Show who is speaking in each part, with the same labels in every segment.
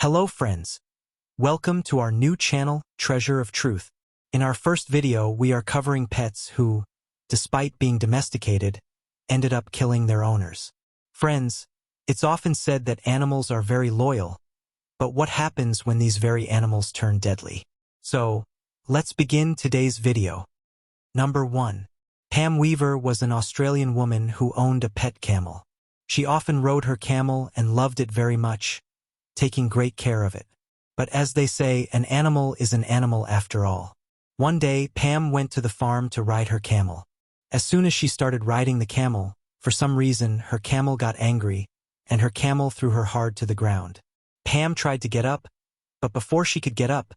Speaker 1: Hello friends. Welcome to our new channel, Treasure of Truth. In our first video, we are covering pets who, despite being domesticated, ended up killing their owners. Friends, it's often said that animals are very loyal, but what happens when these very animals turn deadly? So, let's begin today's video. Number 1. Pam Weaver was an Australian woman who owned a pet camel. She often rode her camel and loved it very much, taking great care of it. But as they say, an animal is an animal after all. One day, Pam went to the farm to ride her camel. As soon as she started riding the camel, for some reason, her camel got angry, and her camel threw her hard to the ground. Pam tried to get up, but before she could get up,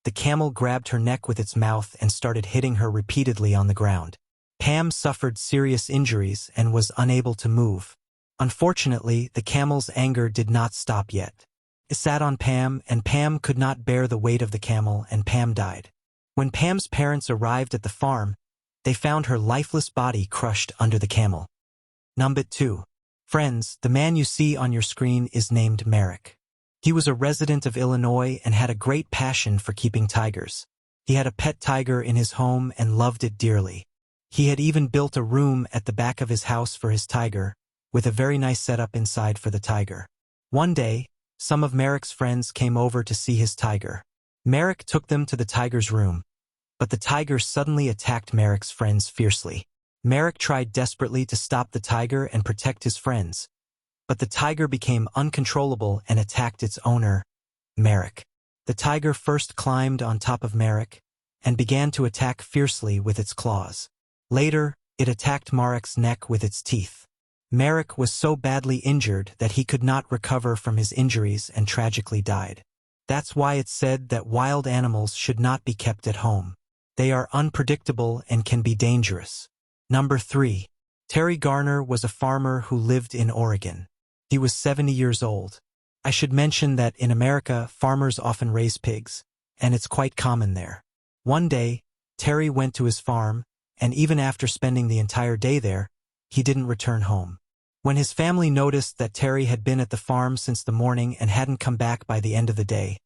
Speaker 1: the camel grabbed her neck with its mouth and started hitting her repeatedly on the ground. Pam suffered serious injuries and was unable to move. Unfortunately, the camel's anger did not stop yet. It sat on Pam, and Pam could not bear the weight of the camel, and Pam died. When Pam's parents arrived at the farm, they found her lifeless body crushed under the camel. Number 2. Friends, the man you see on your screen is named Merrick. He was a resident of Illinois and had a great passion for keeping tigers. He had a pet tiger in his home and loved it dearly. He had even built a room at the back of his house for his tiger, with a very nice setup inside for the tiger. One day, some of Merrick's friends came over to see his tiger. Merrick took them to the tiger's room, but the tiger suddenly attacked Merrick's friends fiercely. Merrick tried desperately to stop the tiger and protect his friends, but the tiger became uncontrollable and attacked its owner, Merrick. The tiger first climbed on top of Merrick and began to attack fiercely with its claws. Later, it attacked Merrick's neck with its teeth. Merrick was so badly injured that he could not recover from his injuries and tragically died. That's why it's said that wild animals should not be kept at home. They are unpredictable and can be dangerous. Number 3. Terry Garner was a farmer who lived in Oregon. He was 70 years old. I should mention that in America, farmers often raise pigs, and it's quite common there. One day, Terry went to his farm, and even after spending the entire day there, he didn't return home. When his family noticed that Terry had been at the farm since the morning and hadn't come back by the end of the day,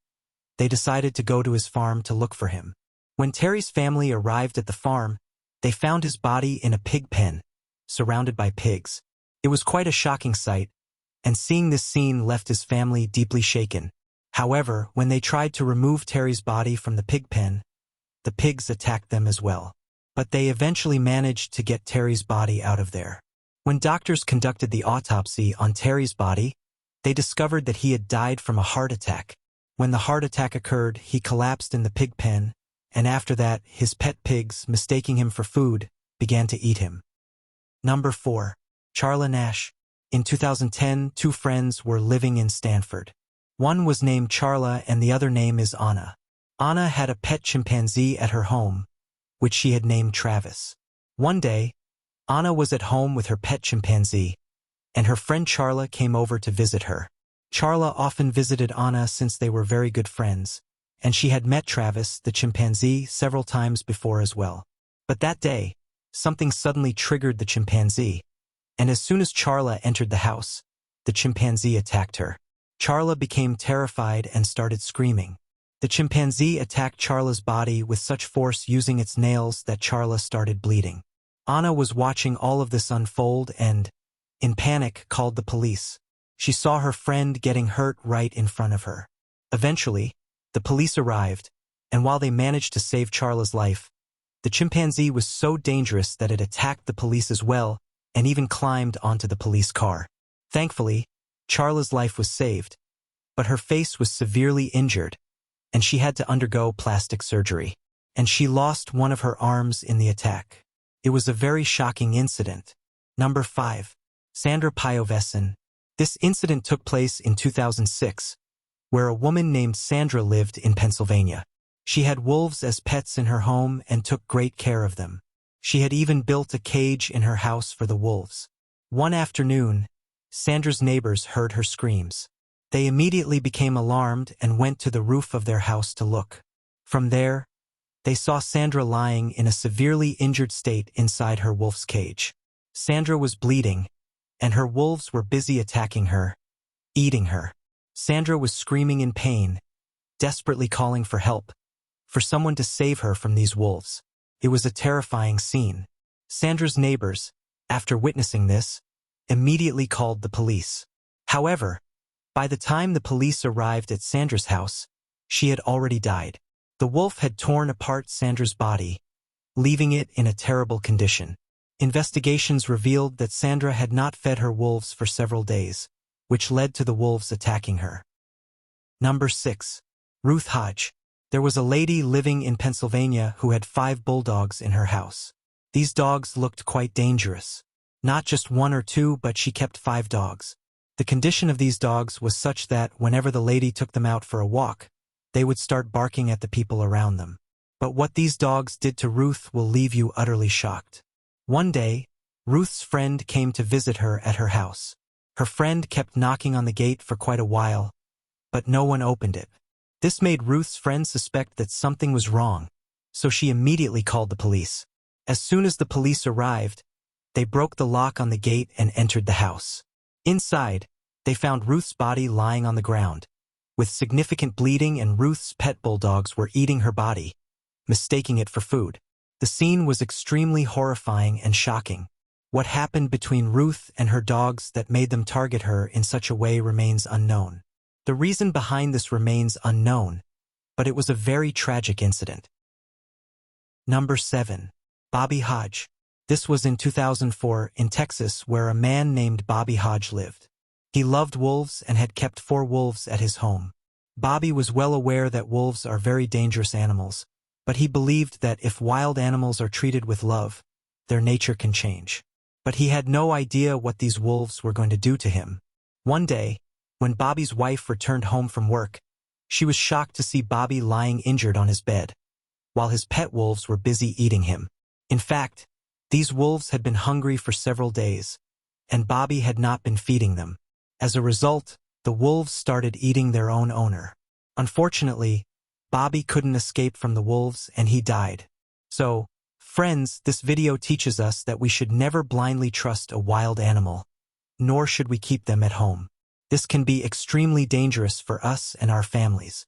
Speaker 1: they decided to go to his farm to look for him. When Terry's family arrived at the farm, they found his body in a pig pen, surrounded by pigs. It was quite a shocking sight, and seeing this scene left his family deeply shaken. However, when they tried to remove Terry's body from the pig pen, the pigs attacked them as well. But they eventually managed to get Terry's body out of there. When doctors conducted the autopsy on Terry's body, they discovered that he had died from a heart attack. When the heart attack occurred, he collapsed in the pig pen, and after that, his pet pigs, mistaking him for food, began to eat him. Number 4. Charla Nash. In 2010, two friends were living in Stanford. One was named Charla and the other name is Anna. Anna had a pet chimpanzee at her home, which she had named Travis. One day, Anna was at home with her pet chimpanzee, and her friend Charla came over to visit her. Charla often visited Anna since they were very good friends, and she had met Travis, the chimpanzee, several times before as well. But that day, something suddenly triggered the chimpanzee, and as soon as Charla entered the house, the chimpanzee attacked her. Charla became terrified and started screaming. The chimpanzee attacked Charla's body with such force using its nails that Charla started bleeding. Anna was watching all of this unfold and, in panic, called the police. She saw her friend getting hurt right in front of her. Eventually, the police arrived, and while they managed to save Charla's life, the chimpanzee was so dangerous that it attacked the police as well and even climbed onto the police car. Thankfully, Charla's life was saved, but her face was severely injured, and she had to undergo plastic surgery, and she lost one of her arms in the attack. It was a very shocking incident. Number 5. Sandra Pessen. This incident took place in 2006, where a woman named Sandra lived in Pennsylvania. She had wolves as pets in her home and took great care of them. She had even built a cage in her house for the wolves. One afternoon, Sandra's neighbors heard her screams. They immediately became alarmed and went to the roof of their house to look. From there, they saw Sandra lying in a severely injured state inside her wolf's cage. Sandra was bleeding, and her wolves were busy attacking her, eating her. Sandra was screaming in pain, desperately calling for help, for someone to save her from these wolves. It was a terrifying scene. Sandra's neighbors, after witnessing this, immediately called the police. However, by the time the police arrived at Sandra's house, she had already died. The wolf had torn apart Sandra's body, leaving it in a terrible condition. Investigations revealed that Sandra had not fed her wolves for several days, which led to the wolves attacking her. Number 6. Ruth Hjj. There was a lady living in Pennsylvania who had 5 bulldogs in her house. These dogs looked quite dangerous. Not just 1 or 2, but she kept 5 dogs. The condition of these dogs was such that whenever the lady took them out for a walk, they would start barking at the people around them. But what these dogs did to Ruth will leave you utterly shocked. One day, Ruth's friend came to visit her at her house. Her friend kept knocking on the gate for quite a while, but no one opened it. This made Ruth's friend suspect that something was wrong, so she immediately called the police. As soon as the police arrived, they broke the lock on the gate and entered the house. Inside, they found Ruth's body lying on the ground, with significant bleeding, and Ruth's pet bulldogs were eating her body, mistaking it for food. The scene was extremely horrifying and shocking. What happened between Ruth and her dogs that made them target her in such a way remains unknown. The reason behind this remains unknown, but it was a very tragic incident. Number 7. Bobby Hajj. This was in 2004 in Texas, where a man named Bobby Hajj lived. He loved wolves and had kept 4 wolves at his home. Bobby was well aware that wolves are very dangerous animals, but he believed that if wild animals are treated with love, their nature can change. But he had no idea what these wolves were going to do to him. One day, when Bobby's wife returned home from work, she was shocked to see Bobby lying injured on his bed, while his pet wolves were busy eating him. In fact, these wolves had been hungry for several days, and Bobby had not been feeding them. As a result, the wolves started eating their own owner. Unfortunately, Bobby couldn't escape from the wolves and he died. So, friends, this video teaches us that we should never blindly trust a wild animal, nor should we keep them at home. This can be extremely dangerous for us and our families.